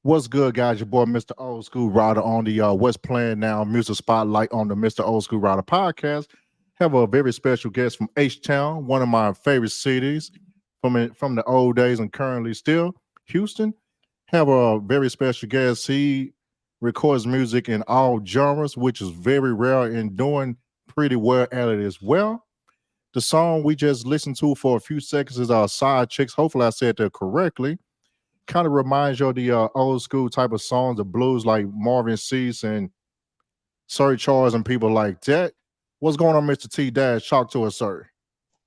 What's good, guys? Your boy, Mr. Old School Rider, on the What's Playing Now Music Spotlight on the Mr. Old School Rider podcast. Have a very special guest from H Town, one of my favorite cities from the old days and currently still, Houston. Have a very special guest. He records music in all genres, which is very rare and doing pretty well at it as well. The song we just listened to for a few seconds is our Side Chicks. Hopefully, I said that correctly. Kind of reminds you of the old school type of songs, the blues like Marvin Cease and Sir Charles and people like that. What's going on, Mr. T Dash? Talk to us, sir.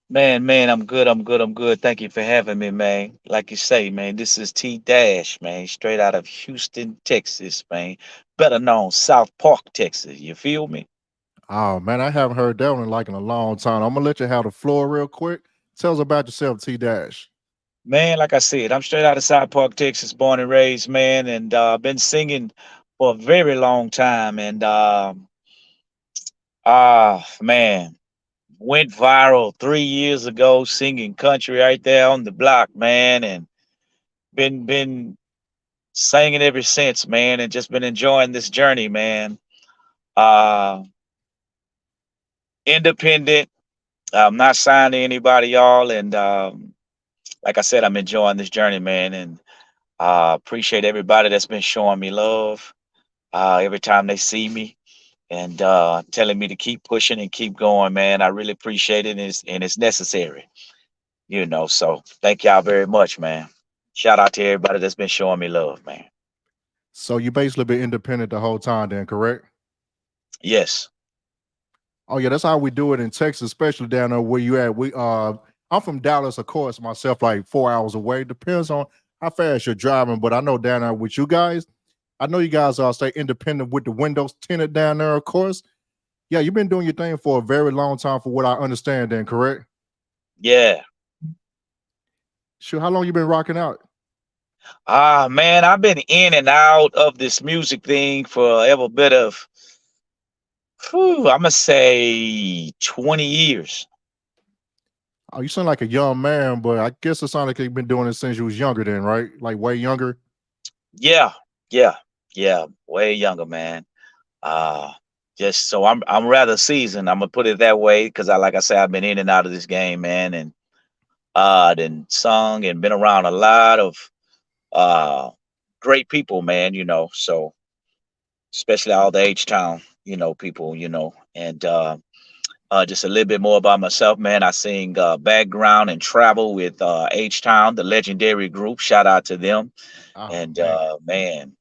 Man, I'm good. I'm good. I'm good. Thank you for having me, man. Like you say, man, this is T Dash, man, straight out of Houston, Texas, man. Better known South Park, Texas. You feel me? Oh man, I haven't heard that one like in a long time. I'm gonna let you have the floor real quick. Tell us about yourself, T Dash. Man, like I said, I'm straight out of South Park, Texas, born and raised, man, and been singing for a very long time. And man, went viral 3 years ago singing country right there on the block, man, and been singing ever since, man, and just been enjoying this journey, man. Uh, Independent. I'm not signed to anybody, y'all, and like I said, I'm enjoying this journey, man, and appreciate everybody that's been showing me love every time they see me and telling me to keep pushing and keep going, man. I really appreciate it, and it's necessary, So thank y'all very much, man. Shout out to everybody that's been showing me love, man. So you basically been independent the whole time, then, correct? Yes. Oh yeah, that's how we do it in Texas, especially down there where you at. I'm from Dallas, of course, myself, like 4 hours away. Depends on how fast you're driving, but I know down there with you guys, I know you guys stay independent with the windows tinted down there, of course. Yeah, you've been doing your thing for a very long time, for what I understand. Then, correct? Yeah. Sure. How long you been rocking out? Man, I've been in and out of this music thing for ever bit of, I'm gonna say 20 years. Oh, you sound like a young man, but I guess it sounds like you've been doing it since you was younger, then, right? Like way younger. Yeah, yeah, yeah, way younger, man. Uh, just so I'm rather seasoned. I'm gonna put it that way because like I said, I've been in and out of this game, man, and then sung and been around a lot of uh great people, man. So especially all the H Town, people, and just a little bit more about myself, man. I sing background and travel with H Town, the legendary group. Shout out to them. Oh And man. man,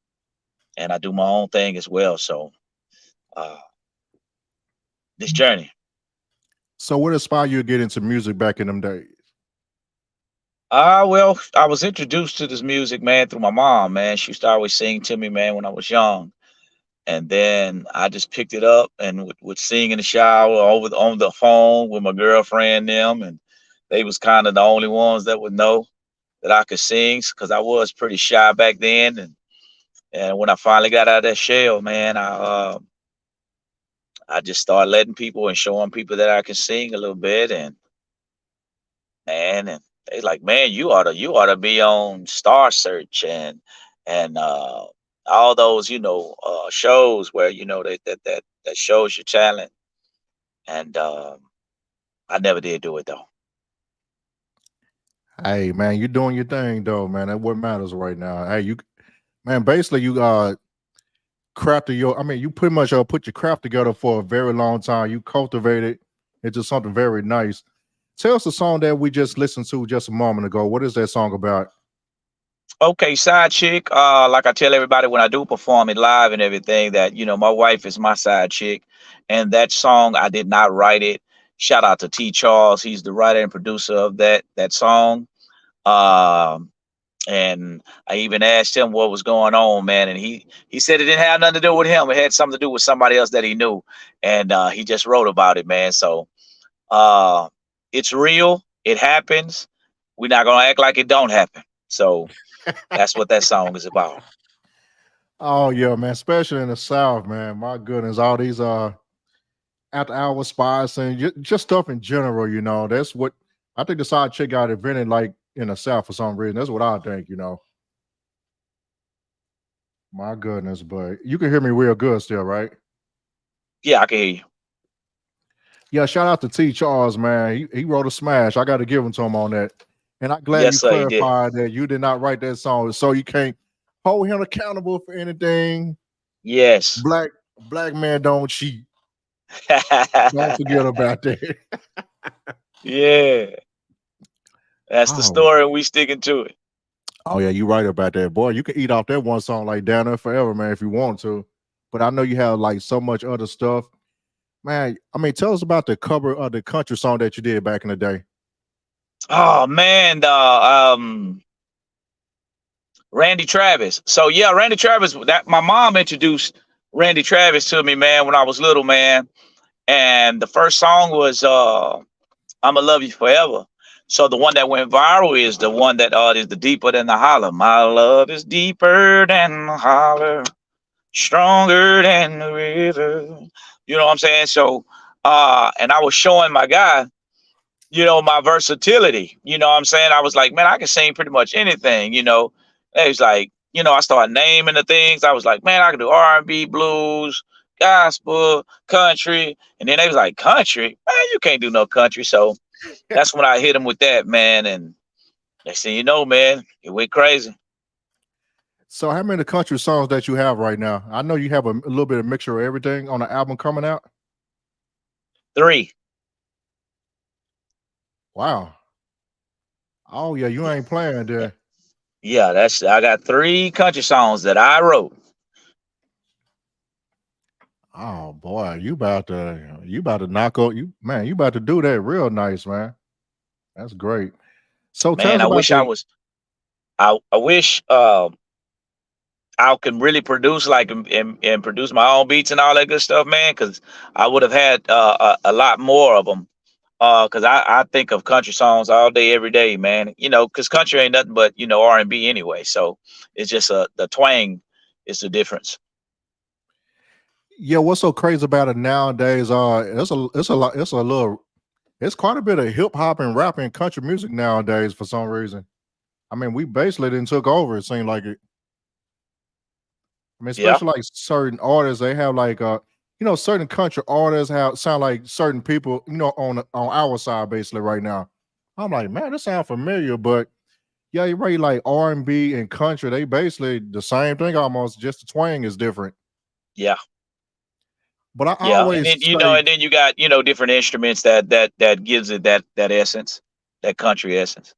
and I do my own thing as well. So uh, this journey. So, what inspired you to get into music back in them days? Well, I was introduced to this music, man, through my mom, man. She used to always sing to me, man, when I was young. And then I just picked it up and would sing in the shower on the phone with my girlfriend them, and they was kind of the only ones that would know that I could sing because I was pretty shy back then. And when I finally got out of that shell, man, I just started letting people and showing people that I can sing a little bit, and man, and they like, man, you ought to be on Star Search and all those shows where that shows your talent. And I never did do it though. Hey man, you doing your thing though, man. That's what matters right now. Hey, you man, basically you crafted your. I mean, you pretty much put your craft together for a very long time. You cultivated into something very nice. Tell us the song that we just listened to just a moment ago. What is that song about? Okay, side chick. Like I tell everybody when I do perform it live and everything, that my wife is my side chick, and that song I did not write it. Shout out to T. Charles. He's the writer and producer of that song. Um, and I even asked him what was going on, man, and he said it didn't have nothing to do with him. It had something to do with somebody else that he knew, and he just wrote about it, man. So uh, it's real. It happens. We're not gonna act like it don't happen. So that's what that song is about. Oh yeah, man. Especially in the South, man. My goodness, all these after hour spots and just stuff in general. That's what I think the side chick got invented like in the South for some reason. That's what I think. My goodness, but you can hear me real good still, right? Yeah, I can hear you. Yeah, shout out to T Charles, man. He wrote a smash. I got to give him to him on that. And I'm glad Yes, you sir, he did. clarified that you did not write that song, so you can't hold him accountable for anything. Yes. Black black man don't cheat. Don't forget about that. Yeah, that's the Oh, story, and we sticking to it. oh yeah, you right about that, boy. You can eat off that one song like down there forever, man, if you want to. But I know you have like so much other stuff, man. I mean, tell us about the cover of the country song that you did back in the day. Oh man, Randy Travis. So yeah, Randy Travis. That my mom introduced Randy Travis to me, man, when I was little, man. And the first song was "I'ma Love You Forever." So the one that went viral is the one that is the deeper than the holler. My love is deeper than the holler, stronger than the river. You know what I'm saying? So and I was showing my guy, my versatility. You know what I'm saying? I was like, man, I can sing pretty much anything. And he's like, I started naming the things. I was like, man, I can do R&B, blues, gospel, country. And then they was like, country? Man, you can't do no country. So that's when I hit him with that, man. And they said, man, it went crazy. So, how many country songs that you have right now? I know you have a little bit of mixture of everything on the album coming out. 3. Wow. Oh yeah, you ain't playing there. Yeah, I got 3 country songs that I wrote. Oh boy, you about to knock out you man. You about to do that real nice, man. That's great. So tell Man, us I about wish I the. was I wish I can really produce like and produce my own beats and all that good stuff, man. Because I would have had a lot more of them. Because I think of country songs all day, every day, man. Because country ain't nothing but R&B anyway. So it's just the twang is the difference. Yeah, what's so crazy about it nowadays? It's quite a bit of hip hop and rap and country music nowadays for some reason. I mean, we basically didn't took over. It seemed like it. I mean, Yeah, especially like certain artists, they have like certain country artists have sound like certain people, on our side basically right now. I'm like, man, this sound familiar, but yeah, you're right. Like R&B and country, they basically the same thing almost. Just the twang is different. yeah, But I yeah. And always then say, and then you got different instruments that gives it that essence, that country essence.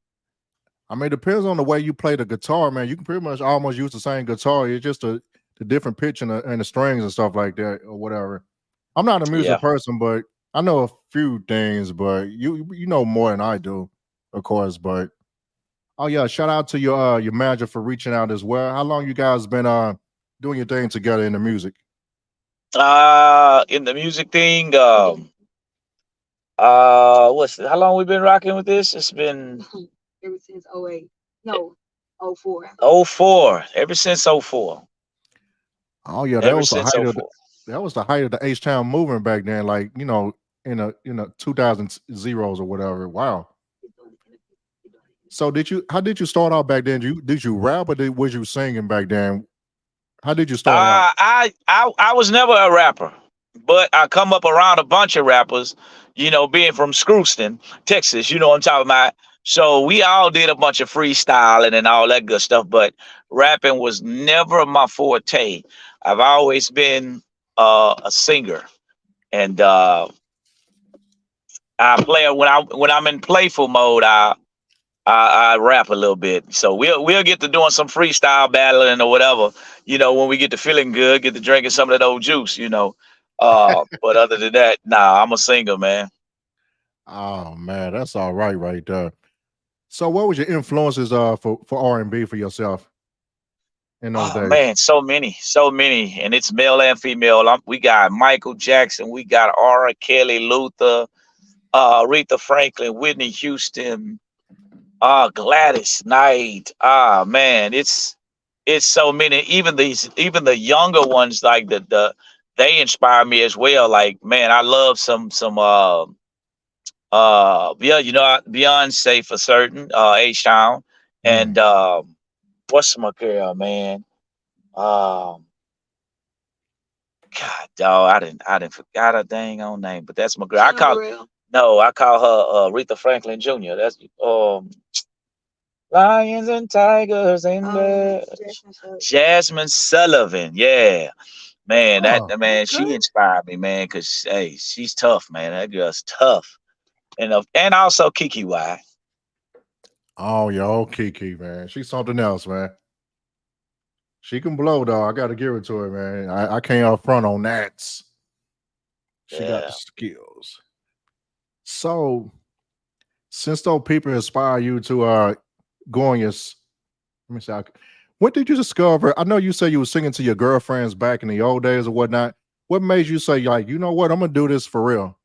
I mean, it depends on the way you play the guitar, man. You can pretty much almost use the same guitar. It's just the different pitch and the strings and stuff like that or whatever. I'm not a music Yeah. person, but I know a few things. But you know more than I do, of course. But oh yeah, shout out to your manager for reaching out as well. How long you guys been doing your thing together in the music? In the music thing, how long we been rocking with this? It's been ever since '08. No, '04. '04. Ever since '04. Oh yeah, Ever since '04. that was the height of the H Town movement back then. Like in a 2000 zeros or whatever. Wow. So how did you start out back then? Did you rap or was you singing back then? How did you start out? I was never a rapper, but I come up around a bunch of rappers. Being from Screwston, Texas. You know what I'm talking about. So we all did a bunch of freestyling and all that good stuff, but rapping was never my forte. I've always been a singer, and I play when I'm in playful mode. I rap a little bit. So we'll get to doing some freestyle battling or whatever, when we get to feeling good, get to drinking some of that old juice. But other than that, nah, I'm a singer, man. Oh man, that's all right there. So what was your influences for R&B for yourself in those Oh days? man, so many, and it's male and female. We got Michael Jackson, we got R. Kelly, Luther, Aretha Franklin, Whitney Houston, Gladys Knight. Man, it's so many. Even the younger ones, like they inspire me as well. Like, man, I love some yeah, Beyonce for certain, H Town, and what's my girl, man? Um, God, dog, I didn't forgot her dang on name, but that's my girl. I Shannon call Burrell. no, I call her Aretha Franklin Jr. That's Lions and Tigers in there. Jackson Sharp. Jasmine Sullivan, yeah, man, Oh, man, she Okay. inspired me, man, cause hey, she's tough, man. That girl's tough, and also Kiki Y. oh, yo, Kiki, man. She's something else, man. She can blow, though. I got to give it to her, man. I can't up front on that. She got the Yeah. skills. So, since those people inspire you to go on your, let me see, when did you discover? I know you say you were singing to your girlfriends back in the old days or whatnot. What made you say, like, you know what, I'm gonna do this for real?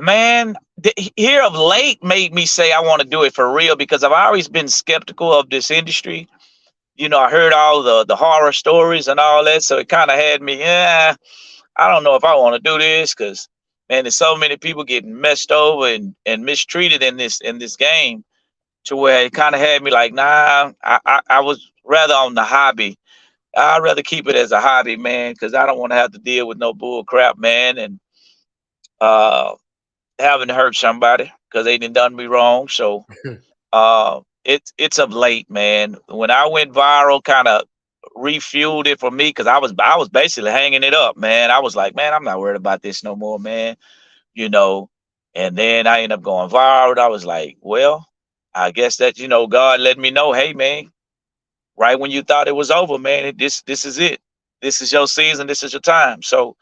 Man, here of late made me say I want to do it for real because I've always been skeptical of this industry. I heard all the horror stories and all that, so it kind of had me. Yeah, I don't know if I want to do this because man, there's so many people getting messed over and mistreated in this game to where it kind of had me like, nah. I was rather on the hobby. I'd rather keep it as a hobby, man, because I don't want to have to deal with no bull crap, man, and uh having to hurt somebody because they done me wrong. So it's of late, man. When I went viral, kind of refueled it for me because I was basically hanging it up, man. I was like, man, I'm not worried about this no more, man. You know. And then I ended up going viral. I was like, well, I guess that God let me know, hey, man, right when you thought it was over, man, this is it. This is your season. This is your time. So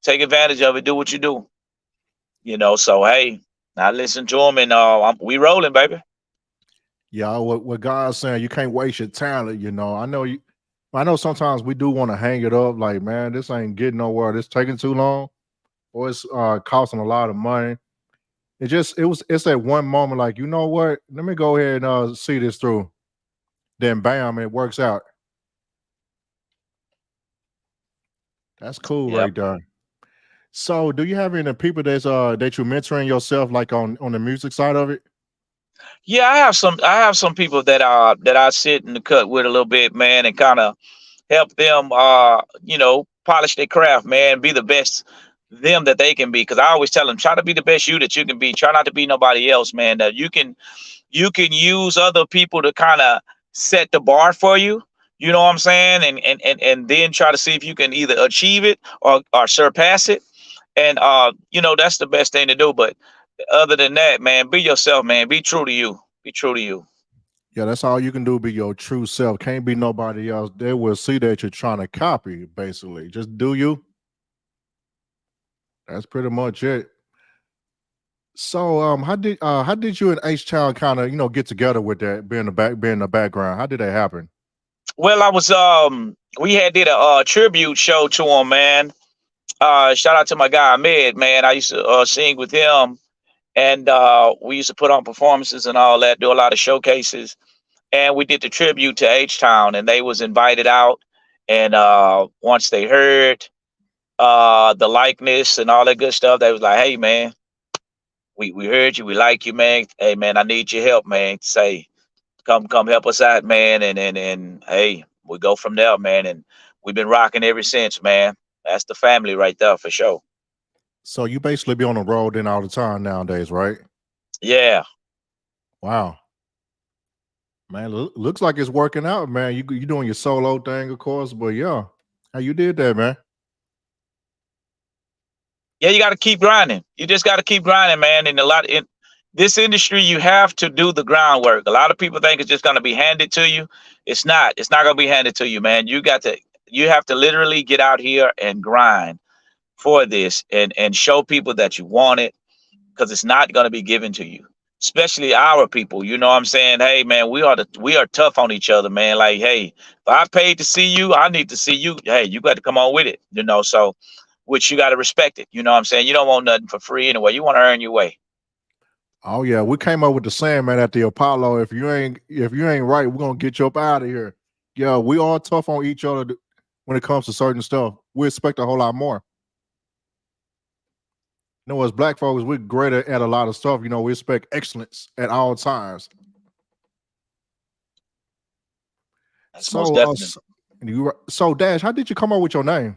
take advantage of it. Do what you do. So hey, I listen to him and we rolling, baby. Yeah, what God's saying, you can't waste your talent. I know sometimes we do want to hang it up, like, man, this ain't getting nowhere. This taking too long, or it's costing a lot of money. It's that one moment, like, you know what? Let me go ahead and see this through. Then bam, it works out. That's cool Yep. right there. So, do you have any people that you're mentoring yourself, like on the music side of it? Yeah, I have some people that I sit in the cut with a little bit, man, and kind of help them polish their craft, man, be the best them that they can be. Cause I always tell them, try to be the best you that you can be. Try not to be nobody else, man. That you can use other people to kind of set the bar for you. You know what I'm saying? And then try to see if you can either achieve it or surpass it. And that's the best thing to do. But other than that, man, be yourself, man. Be true to you. Be true to you. Yeah, that's all you can do. Be your true self. Can't be nobody else. They will see that you're trying to copy, basically. Just do you. That's pretty much it. So, how did you and H Town kind of get together with that being in the background? How did that happen? Well, we had did a tribute show to him, man. Shout out to my guy Ahmed, man. I used to sing with him, and we used to put on performances and all that, do a lot of showcases, and we did the tribute to H Town, and they was invited out, and once they heard the likeness and all that good stuff, they was like, "Hey, man, we heard you, we like you, man. Hey, man, I need your help, man. Say, come help us out, man, and hey, we go from there, man, and we've been rocking ever since, man. That's the family right there for sure. So you basically be on the road then all the time nowadays, right? Yeah. Wow, man, looks like it's working out, man. You doing your solo thing, of course, but yeah, how you did that, man? Yeah, you got to keep grinding. You just got to keep grinding, man. And a lot in this industry, you have to do the groundwork. A lot of people think it's just going to be handed to you. It's not. It's not going to be handed to you, man. You have to literally get out here and grind for this and show people that you want it because it's not going to be given to you. Especially our people, you know what I'm saying? Hey, man, we are tough on each other, man. Like, hey, if I paid to see you, I need to see you. Hey, you got to come on with it. So which you got to respect it. You know what I'm saying? You don't want nothing for free anyway. You want to earn your way. Oh yeah, we came up with the saying, man, at the Apollo. If you ain't right, we're gonna get you up out of here. Yeah, we all tough on each other when it comes to certain stuff. We expect a whole lot more. As black folks, we're great at a lot of stuff. We expect excellence at all times. That's most So, definitely. so Dash, how did you come up with your name?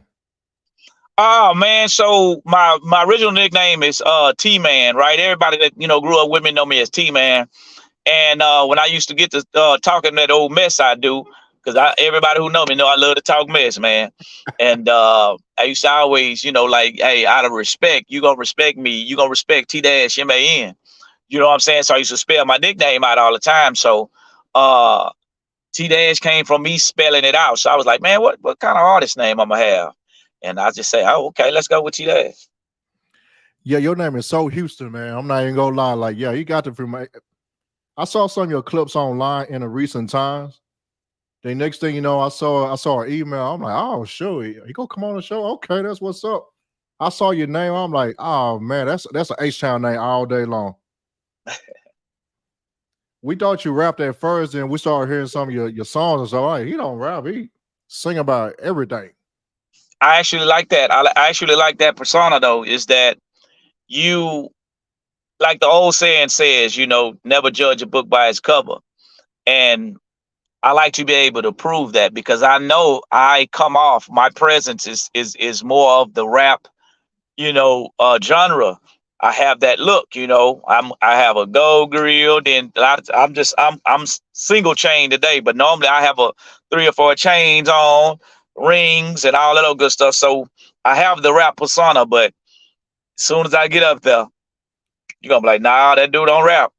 Oh man, so my original nickname is T Man, right? Everybody that grew up with me know me as T Man. And when I used to get to talking that old mess I do, because everybody who know me know I love to talk mess, man. And I used to always, like, hey, out of respect, you gonna respect me, you gonna respect T-M-A-N. You know what I'm saying? So I used to spell my nickname out all the time. So uh T Dash came from me spelling it out. So I was like, man, what kind of artist name I'm gonna have? And I just say, oh, okay, let's go with T Dash. Yeah, your name is so Houston, man. I'm not even gonna lie. Like, yeah, you got it from my. I saw some of your clips online in the recent times. The next thing you know, I saw an email. I'm like, oh, sure, he gonna come on the show. Okay, that's what's up. I saw your name. I'm like, oh man, that's an H-Town name all day long. We thought you rapped at first, and we started hearing some of your songs and so like, he don't rap, he sing about everything. I actually like that. I actually like that persona though, is that you, like the old saying says, never judge a book by its cover. And I like to be able to prove that because I know I come off, my presence is more of the rap, genre. I have that look, I have a gold grill, then I'm single chain today, but normally I have a 3 or 4 chains on, rings and all that old good stuff. So I have the rap persona, but as soon as I get up there, you're gonna be like, nah, that dude don't rap.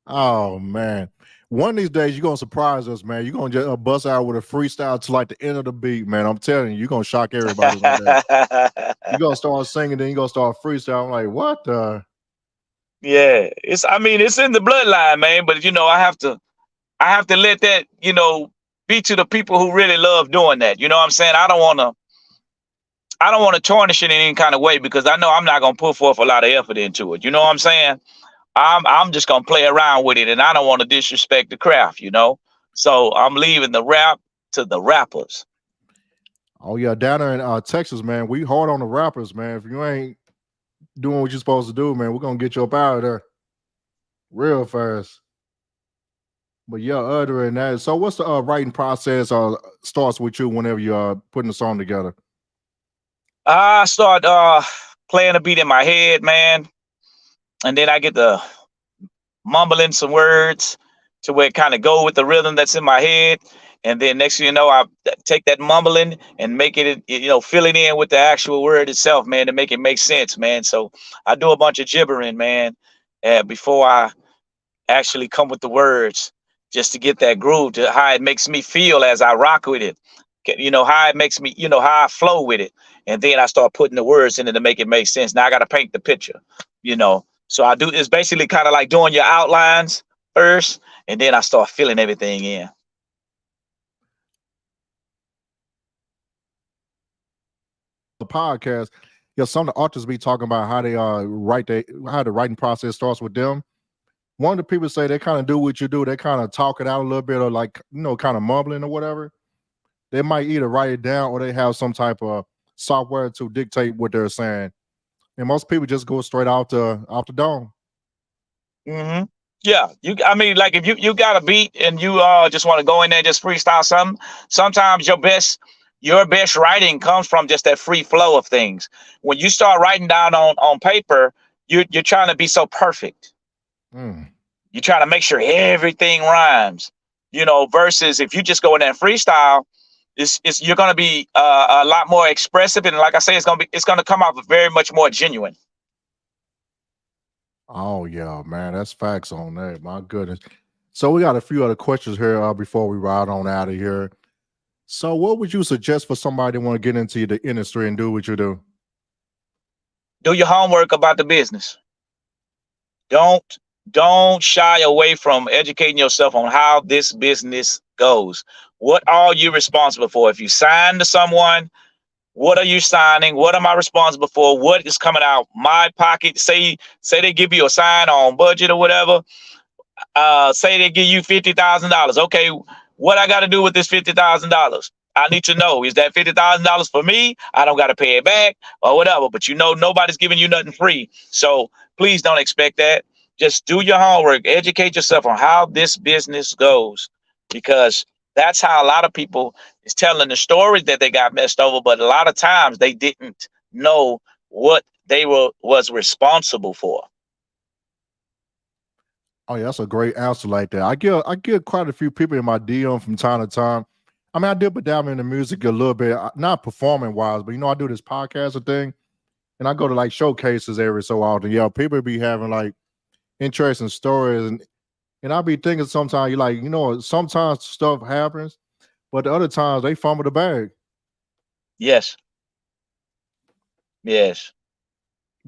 Oh man. One of these days you're gonna surprise us, man. You're gonna just bust out with a freestyle to like the end of the beat, man. I'm telling you, you're gonna shock everybody one day. You're gonna start singing, then you're gonna start freestyle. I'm like, what the? Yeah, it's in the bloodline, man. But I have to let that, be to the people who really love doing that. You know what I'm saying? I don't want to tarnish it in any kind of way because I know I'm not gonna put forth a lot of effort into it. You know what I'm saying? I'm just gonna play around with it, and I don't want to disrespect the craft. So I'm leaving the rap to the rappers. Oh yeah, down there in Texas, man, we hard on the rappers, man. If you ain't doing what you're supposed to do, man, we're gonna get you up out of there real fast. But yeah, other than that, so what's the writing process starts with you whenever you're putting a song together? I start playing a beat in my head, man, and then I get the mumbling some words to where it kind of go with the rhythm that's in my head. And then next thing you know, I take that mumbling and make it, fill it in with the actual word itself, man, to make it make sense, man. So I do a bunch of gibbering, man, before I actually come with the words, just to get that groove, to how it makes me feel as I rock with it. How it makes me, how I flow with it. And then I start putting the words in it to make it make sense. Now I got to paint the picture, you know. So I do, it's basically kind of like doing your outlines first, and then I start filling everything in. The podcast, yeah, some of the artists be talking about how they how the writing process starts with them. One of the people say they kind of do what you do, they kind of talk it out a little bit or like, kind of mumbling or whatever. They might either write it down or they have some type of software to dictate what they're saying. And most people just go straight out the dome. hmm Yeah, like if you got a beat and you just want to go in there and just freestyle something, sometimes your best writing comes from just that free flow of things. When you start writing down on paper, you're trying to be so perfect. Mm. You're trying to make sure everything rhymes, versus if you just go in there and freestyle, you're gonna be a lot more expressive, and like I say, it's gonna come out very much more genuine. Oh yeah, man, that's facts on that. My goodness. So we got a few other questions here before we ride on out of here. So what would you suggest for somebody that want to get into the industry and do what you do? Do your homework about the business. Don't don't shy away from educating yourself on how this business goes. What are you responsible for? If you sign to someone, what are you signing? What am I responsible for? What is coming out my pocket? Say they give you a sign on budget or whatever. Say they give you $50,000. Okay, what I got to do with this $50,000? I need to know, is that $50,000 for me? I don't got to pay it back or whatever. But nobody's giving you nothing free. So please don't expect that. Just do your homework, educate yourself on how this business goes, because that's how a lot of people is telling the stories that they got messed over. But a lot of times they didn't know what they was responsible for. Oh yeah, that's a great answer like that. I get quite a few people in my DM from time to time. I mean, I dip down in the music a little bit, not performing wise, but I do this podcast thing, and I go to like showcases every so often. Yeah, people be having like interesting stories, and I be thinking sometimes you like, sometimes stuff happens, but the other times they fumble the bag. Yes, yes.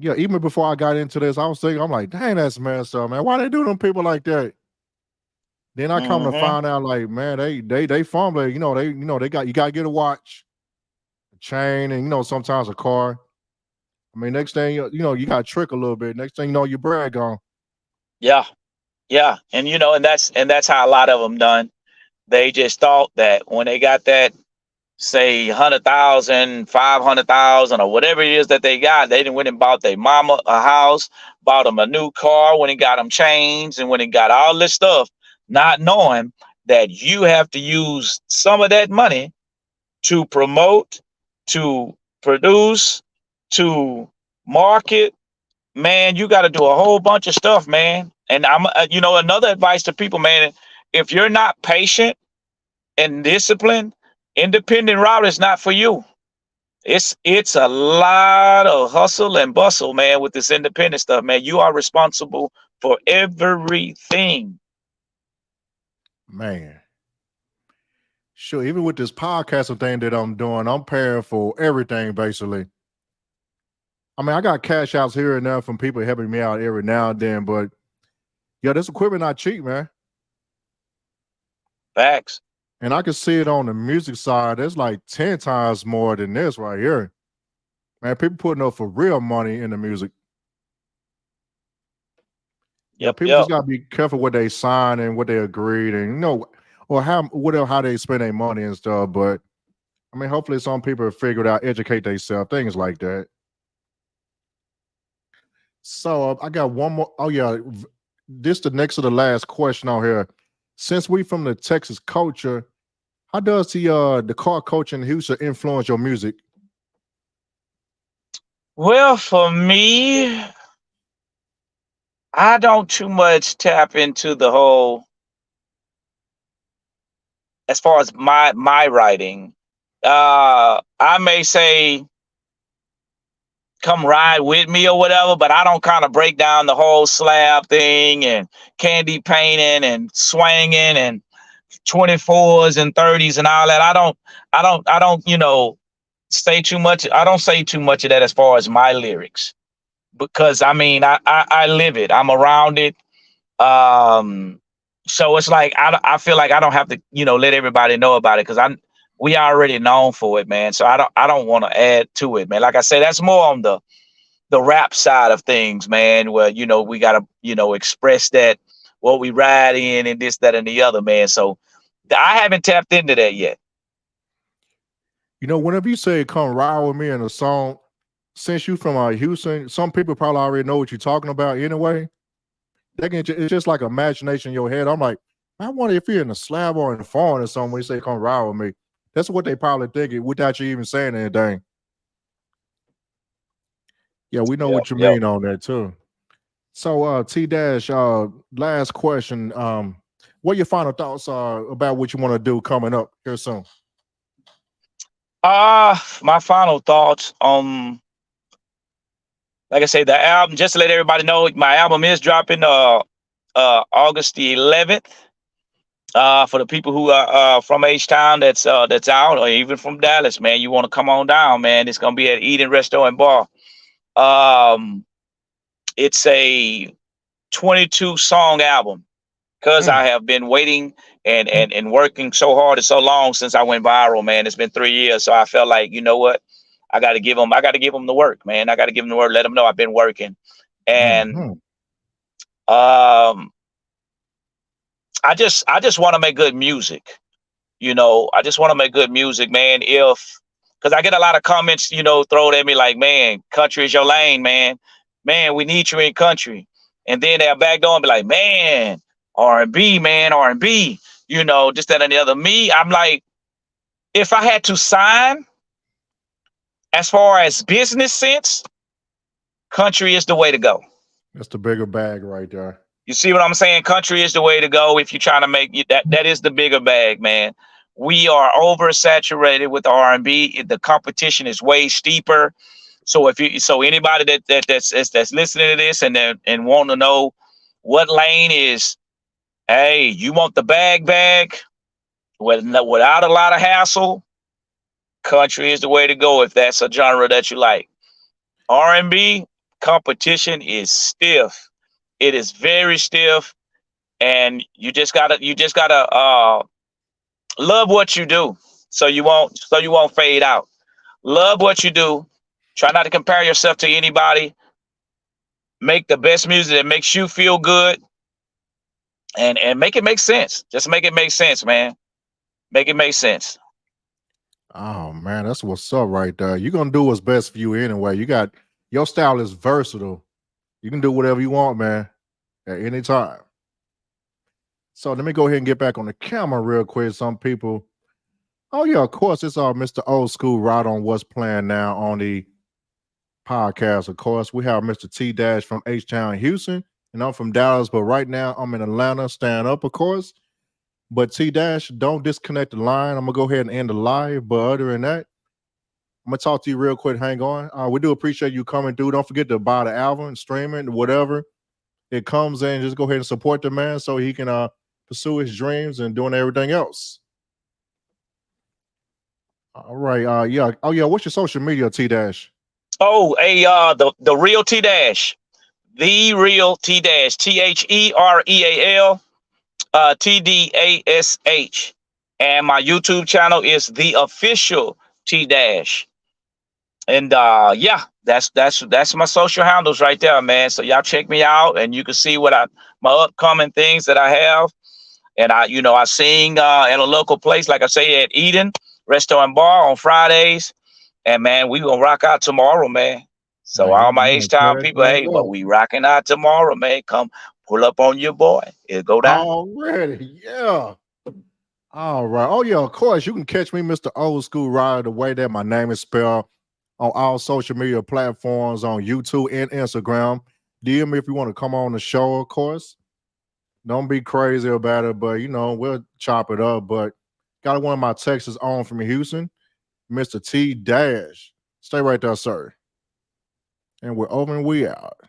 Yeah, even before I got into this, I was thinking, I'm like, dang, that's messed up, man. Why they do them people like that? Then I come to Hmm. find out, like, man, they fumble. They got you got to get a watch, a chain, and sometimes a car. I mean, next thing you got to trick a little bit. Next thing you know, your brag gone. Yeah, yeah. And that's how a lot of them done. They just thought that when they got that, say 100,000, 500,000, or whatever it is that they got, they didn't went and bought their mama a house, bought them a new car when it got them chains, and when it got all this stuff, not knowing that you have to use some of that money to promote, to produce, to market. Man, you got to do a whole bunch of stuff, man. And another advice to people, man, if you're not patient and disciplined, independent route is not for you. It's a lot of hustle and bustle, man, with this independent stuff, man. You are responsible for everything. Man, sure. Even with this podcasting thing that I'm doing, I'm paying for everything basically. I mean, I got cash outs here and there from people helping me out every now and then, but yeah, this equipment not cheap, man. Facts. And I can see it on the music side. It's like 10 times more than this right here. Man, people putting up for real money in the music. Yeah, Yep, people yep. just gotta be careful what they sign and what they agreed, and or how they spend their money and stuff. But I mean, hopefully, some people have figured out educate themselves, things like that. So I got one more. Oh yeah, this the next to the last question out here. Since we from the Texas culture, how does the car culture in Houston influence your music? Well, for me, I don't too much tap into the whole, as far as my writing. I may say come ride with me or whatever, but I don't kind of break down the whole slab thing and candy painting and swinging and 24s and 30s and all that. I don't say too much. I don't say too much of that as far as my lyrics, because I mean, I live it. I'm around it. Um, so it's like I feel like I don't have to let everybody know about it, because we already known for it, man. So I don't want to add to it, man. Like I said, that's more on the rap side of things, man, where we gotta express that what we ride in and this, that, and the other, man. So I haven't tapped into that yet. Whenever you say "come ride with me" in a song, since you from Houston, some people probably already know what you're talking about anyway. It's just like imagination in your head. I'm like, I wonder if you're in a slab or in the phone or something when you say "come ride with me." That's what they probably thinking without you even saying anything. Yeah, we know Yep, what you yep. mean on that too. So T Dash, last question. What your final thoughts are about what you want to do coming up here soon? My final thoughts. Like I say, the album. Just to let everybody know, my album is dropping August the 11th. For the people who are from H-Town that's out, or even from Dallas, man, you want to come on down, man. It's gonna be at Eden Restaurant Bar. Um, it's a 22 song album, because I have been waiting and working so hard and so long since I went viral, man. It's been 3 years, so I felt like, you know what, I got to give them the work, man. I got to give them the work, let them know I've been working, and Mm-hmm. um, I just want to make good music. I just want to make good music, man. Because I get a lot of comments, thrown at me like, man, country is your lane, man. Man, we need you in country. and then they'll back door and be like, man, R&B, man, R&B, you know, this, that, and the other. Me, I'm like, if I had to sign, as far as business sense, country is the way to go. That's the bigger bag right there. You see what I'm saying? Country is the way to go if you're trying to make that. That is the bigger bag, man. We are oversaturated with R&B. The competition is way steeper. So anybody that's listening to this and want to know what lane is, hey, you want the bag without a lot of hassle, country is the way to go if that's a genre that you like. R&B competition is stiff. It is very stiff, and you just gotta love what you do, so you won't fade out. Love what you do. Try not to compare yourself to anybody. Make the best music that makes you feel good, and make it make sense. Just make it make sense, man. Make it make sense. Oh man, that's what's up right there. You're gonna do what's best for you anyway. You got your style is versatile. You can do whatever you want, man, at any time. So let me go ahead and get back on the camera real quick. Some people, oh yeah, of course, it's Mr. Old School right on what's playing now on the podcast. Of course, we have Mr. T Dash from H Town, Houston, and I'm from Dallas. But right now, I'm in Atlanta, stand up, of course. But T Dash, don't disconnect the line. I'm gonna go ahead and end the live. But other than that, I'm gonna talk to you real quick. Hang on. We do appreciate you coming through. Don't forget to buy the album, stream it, whatever it comes in. Just go ahead and support the man so he can pursue his dreams and doing everything else. All right. Yeah. Oh yeah. What's your social media, T Dash? Oh, the real T Dash, the real T Dash, TheReal. TDASH, and my YouTube channel is the official T Dash, and yeah, that's my social handles right there, man. So y'all check me out, and you can see my upcoming things that I have, and I sing at a local place, like I say, at Eden Restaurant Bar on Fridays, and man, we gonna rock out tomorrow, man. So Hey, all my you gonna H-Town tear people, hey, things but up we rocking out tomorrow, man. Come pull up on your boy. It'll go down. already. Yeah. All right. Oh yeah. Of course, you can catch me, Mr. Old School Rider, the way that my name is spelled on all social media platforms on YouTube and Instagram. DM me if you want to come on the show, of course. Don't be crazy about it, but we'll chop it up. But got one of my Texas on from Houston, Mr. T Dash. Stay right there, sir. And we're over and we out.